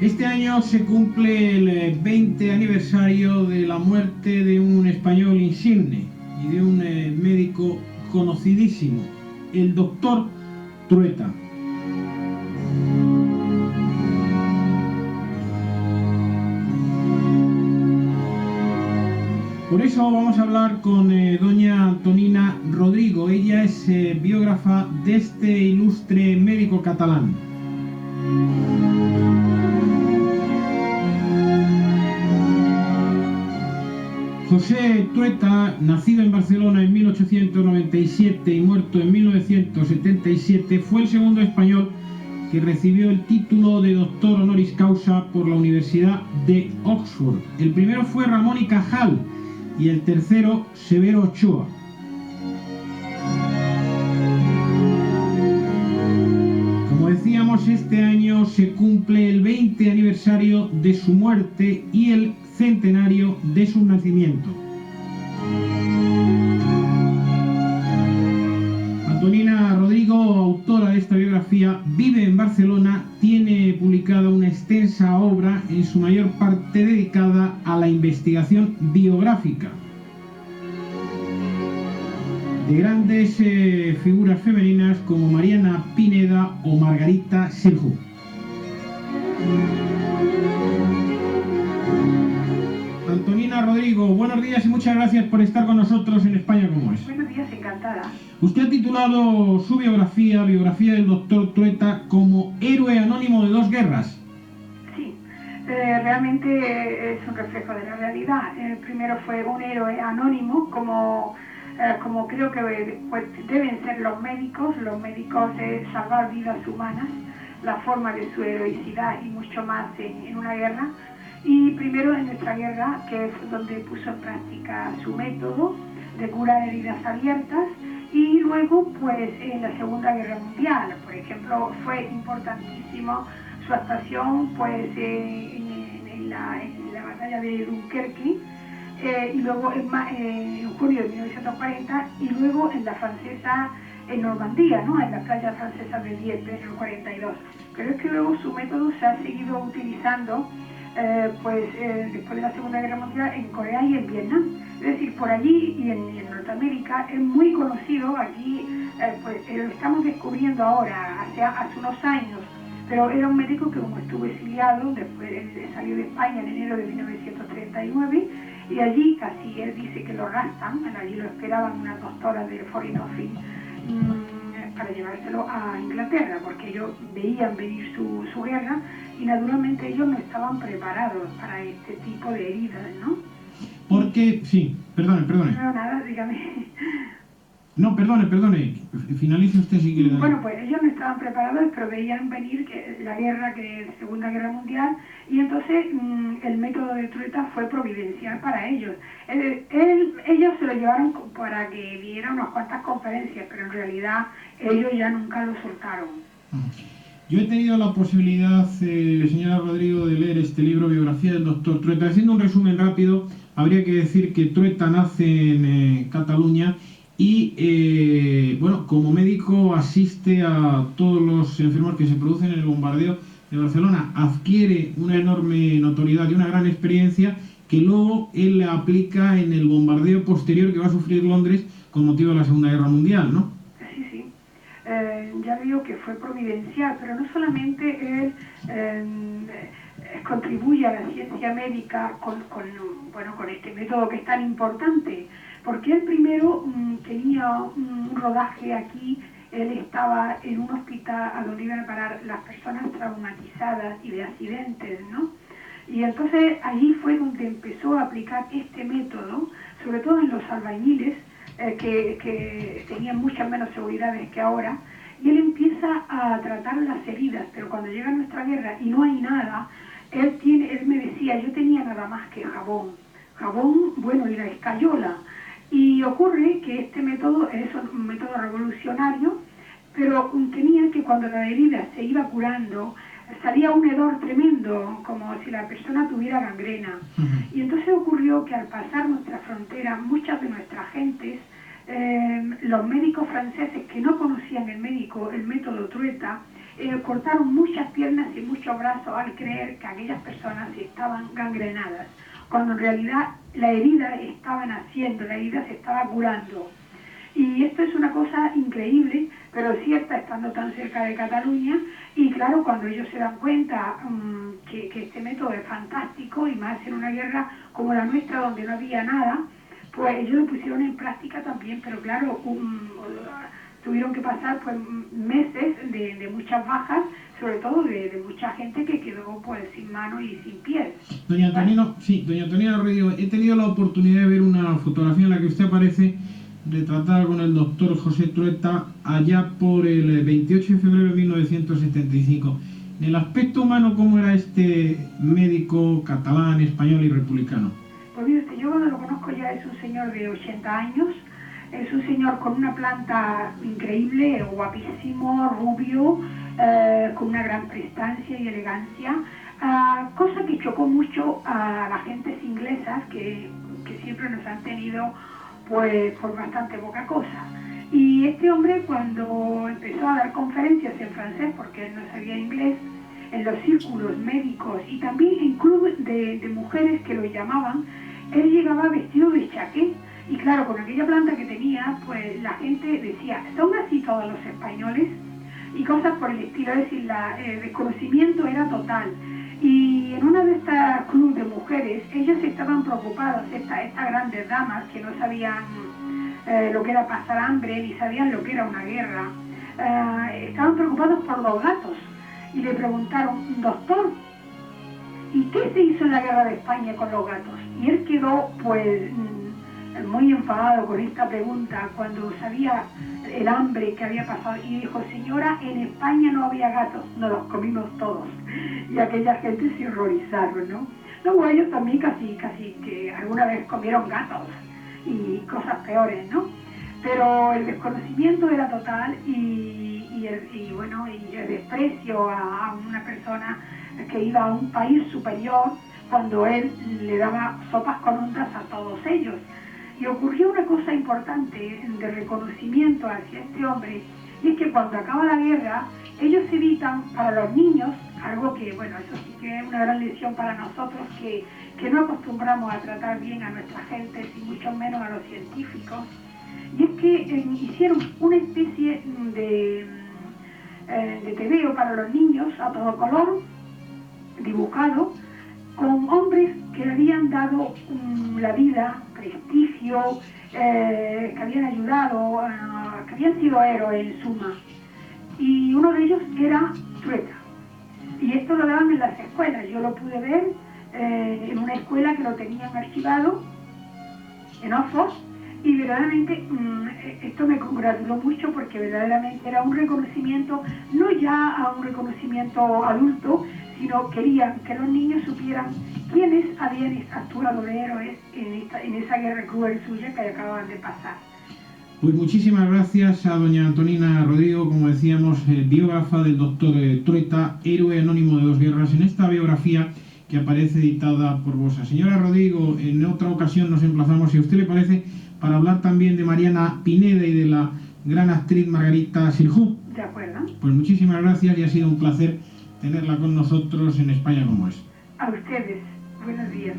Este año se cumple el 20 aniversario de la muerte de un español insigne y de un médico conocidísimo, el doctor Trueta. Por eso vamos a hablar con doña Antonina Rodrigo. Ella es biógrafa de este ilustre médico catalán. José Trueta, nacido en Barcelona en 1897 y muerto en 1977, fue el segundo español que recibió el título de doctor honoris causa por la Universidad de Oxford. El primero fue Ramón y Cajal y el tercero Severo Ochoa. Como decíamos, este año se cumple el 20 aniversario de su muerte y el centenario de su nacimiento. Antonina Rodrigo, autora de esta biografía, vive en Barcelona, tiene publicada una extensa obra, en su mayor parte dedicada a la investigación biográfica de grandes figuras femeninas como Mariana Pineda o Margarita Xirgu. Antonina Rodrigo, buenos días y muchas gracias por estar con nosotros en España como es. Buenos días, encantada. Usted ha titulado su biografía del doctor Trueta, como héroe anónimo de dos guerras. Sí, realmente es un reflejo de la realidad. El primero fue un héroe anónimo, como creo que pues, deben ser los médicos salvar vidas humanas, la forma de su heroicidad y mucho más en una guerra. Y primero en nuestra guerra, que es donde puso en práctica su método de curar heridas abiertas, y luego pues en la Segunda Guerra Mundial, por ejemplo, fue importantísimo su actuación pues en la batalla de Dunkerque, y luego en junio de 1940, y luego en la francesa en Normandía, ¿no? En la playa francesa de Dieppe en el 42. Pero es que luego su método se ha seguido utilizando después de la Segunda Guerra Mundial en Corea y en Vietnam. Es decir, por allí y en Norteamérica es muy conocido. Aquí lo estamos descubriendo ahora, hace unos años, pero era un médico que, como estuvo exiliado, después salió de España en enero de 1939, y allí casi él dice que lo raptan, allí lo esperaban unas doctoras del Foreign Office para llevárselo a Inglaterra, porque ellos veían venir su guerra, y naturalmente ellos no estaban preparados para este tipo de heridas, ¿no? Porque, sí, perdone. No, nada, dígame. No, perdone, finalice usted si quiere. Bueno, pues ellos no estaban preparados, pero veían venir que la guerra, que es la Segunda Guerra Mundial, y entonces el método de Trueta fue providencial para ellos. Ellos se lo llevaron para que diera unas cuantas conferencias, pero en realidad ellos ya nunca lo soltaron. Yo he tenido la posibilidad, señora Rodrigo, de leer este libro, Biografía del doctor Trueta. Haciendo un resumen rápido, habría que decir que Trueta nace en Cataluña y, como médico asiste a todos los enfermos que se producen en el bombardeo de Barcelona. Adquiere una enorme notoriedad y una gran experiencia que luego él aplica en el bombardeo posterior que va a sufrir Londres con motivo de la Segunda Guerra Mundial, ¿no? Sí. Ya digo que fue providencial, pero no solamente él contribuye a la ciencia médica con este método que es tan importante, porque él primero tenía un rodaje aquí. Él estaba en un hospital a donde iban a parar las personas traumatizadas y de accidentes, ¿no? Y entonces allí fue donde empezó a aplicar este método, sobre todo en los albañiles, que tenían muchas menos seguridades que ahora, y él empieza a tratar las heridas. Pero cuando llega nuestra guerra y no hay nada, él me decía, yo tenía nada más que jabón, y la escayola. Y ocurre que este método es un método revolucionario, pero tenía que, cuando la herida se iba curando, salía un hedor tremendo, como si la persona tuviera gangrena. Y entonces ocurrió que al pasar nuestra frontera, muchas de nuestras gentes, los médicos franceses que no conocían el método Trueta, cortaron muchas piernas y muchos brazos al creer que aquellas personas estaban gangrenadas, cuando en realidad la herida estaba naciendo, la herida se estaba curando. Y esto es una cosa increíble, pero cierta, estando tan cerca de Cataluña. Y claro, cuando ellos se dan cuenta que este método es fantástico, y más en una guerra como la nuestra, donde no había nada, pues ellos lo pusieron en práctica también, pero claro, tuvieron que pasar pues meses de muchas bajas, sobre todo de mucha gente que quedó pues sin manos y sin pies. Doña Antonina, sí, doña Antonina Rodrigo, he tenido la oportunidad de ver una fotografía en la que usted aparece retratada con el doctor José Trueta allá por el 28 de febrero de 1975. En el aspecto humano, ¿cómo era este médico catalán, español y republicano? Pues mire usted, yo cuando lo conozco ya es un señor de 80 años, es un señor con una planta increíble, guapísimo, rubio, con una gran prestancia y elegancia, cosa que chocó mucho a las gentes inglesas que siempre nos han tenido pues por bastante poca cosa. Y este hombre, cuando empezó a dar conferencias en francés, porque él no sabía inglés, en los círculos médicos y también en clubes de mujeres que lo llamaban, él llegaba vestido de chaqué. Y claro, con aquella planta que tenía, pues la gente decía, ¿son así todos los españoles? Y cosas por el estilo, es decir, el desconocimiento era total. Y en una de estas clubes de mujeres, ellas estaban preocupadas, estas grandes damas que no sabían lo que era pasar hambre, ni sabían lo que era una guerra, estaban preocupados por los gatos. Y le preguntaron, doctor, ¿y qué se hizo en la guerra de España con los gatos? Y él quedó pues muy enfadado con esta pregunta cuando sabía el hambre que había pasado y dijo, señora, en España no había gatos, nos los comimos todos. Y aquella gente se horrorizaron, ¿no? Luego ellos también casi que alguna vez comieron gatos y cosas peores, ¿no? Pero el desconocimiento era total y el desprecio a una persona que iba a un país superior cuando él le daba sopas con ondas a todos ellos. Y ocurrió una cosa importante de reconocimiento hacia este hombre, y es que cuando acaba la guerra, ellos evitan para los niños, algo que, bueno, eso sí que es una gran lección para nosotros, que no acostumbramos a tratar bien a nuestra gente, y mucho menos a los científicos, y es que hicieron una especie de tebeo para los niños a todo color, dibujado, con hombres que le habían dado la vida, prestigio, que habían ayudado, que habían sido héroes en suma. Y uno de ellos era Trueta. Y esto lo daban en las escuelas. Yo lo pude ver en una escuela que lo tenían archivado, en Oxford, y verdaderamente esto me congratuló mucho porque verdaderamente era un reconocimiento, no ya a un reconocimiento adulto, sino querían que los niños supieran quiénes habían actuado de héroes en esa guerra cruel suya que acababan de pasar. Pues muchísimas gracias a doña Antonina Rodrigo, como decíamos, biógrafa del doctor Trueta, héroe anónimo de dos guerras, en esta biografía que aparece editada por Bossa. Señora Rodrigo, en otra ocasión nos emplazamos, si a usted le parece, para hablar también de Mariana Pineda y de la gran actriz Margarita Sirjú. ¿De acuerdo? Pues muchísimas gracias y ha sido un placer tenerla con nosotros en España como es. A ustedes, buenos días.